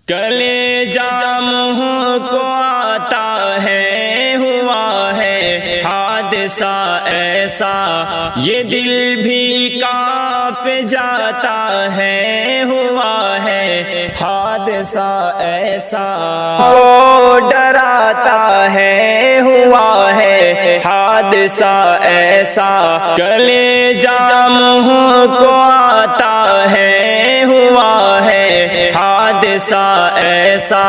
کلیجہ منہ کو آتا ہے، ہوا ہے حادثہ ایسا، یہ دل بھی کانپ جاتا ہے، ہوا ہے حادثہ ایسا، وہ ڈراتا ہے، ہوا ہے حادثہ ایسا، کلیجہ منہ کو آتا ہے، ہوا ہے حادثہ ایسا،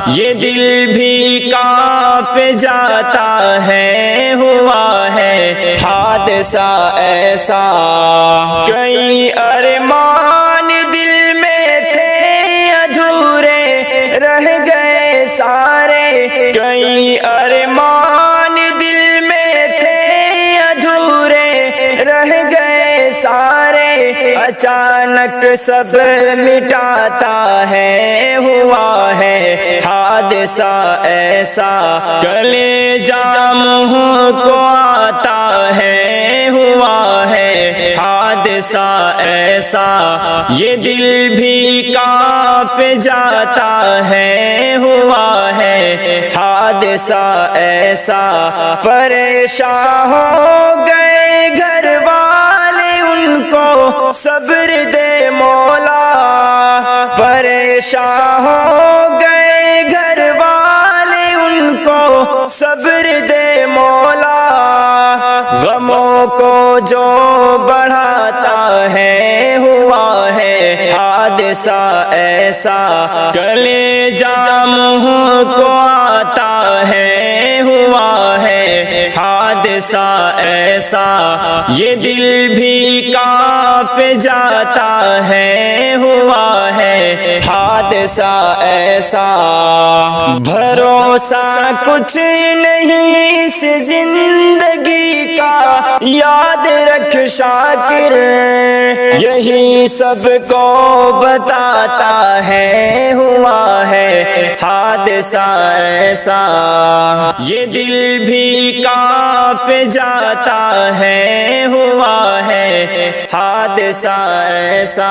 یہ دل بھی کانپ جاتا ہے، ہوا ہے حادثہ ایسا، کئی ارمان دل میں تھے ادھورے رہ گئے سارے، کئی ارمان دل میں تھے ادھورے رہ گئے سارے، اچانک سب مٹاتا ہے، ہوا ہے حادثہ ایسا، کلیجہ منہ کو آتا ہے، ہوا ہے حادثہ ایسا، یہ دل بھی کانپ جاتا ہے، ہوا ہے حادثہ ایسا، پریشان ہو گئے گھر والے ان کو صبر دے مولا، پریشان ہو گئے گھر والے ان کو صبر دے مولا، غموں کو جو بڑھاتا ہے، ہوا ہے حادثہ ایسا، کلیجہ منہ کو آتا ہے، ہوا ہے حادثہ ایسا، یہ دل بھی کانپ جاتا ہے، ہوا ہے حادثہ ایسا، بھروسہ کچھ نہیں اس زندگی کا، یاد رکھ شاکر، یہی سب کو بتاتا ہے، ہوا ہے حادثہ ایسا، یہ دل بھی کانپ جاتا ہے، ہوا ہے حادثہ ایسا۔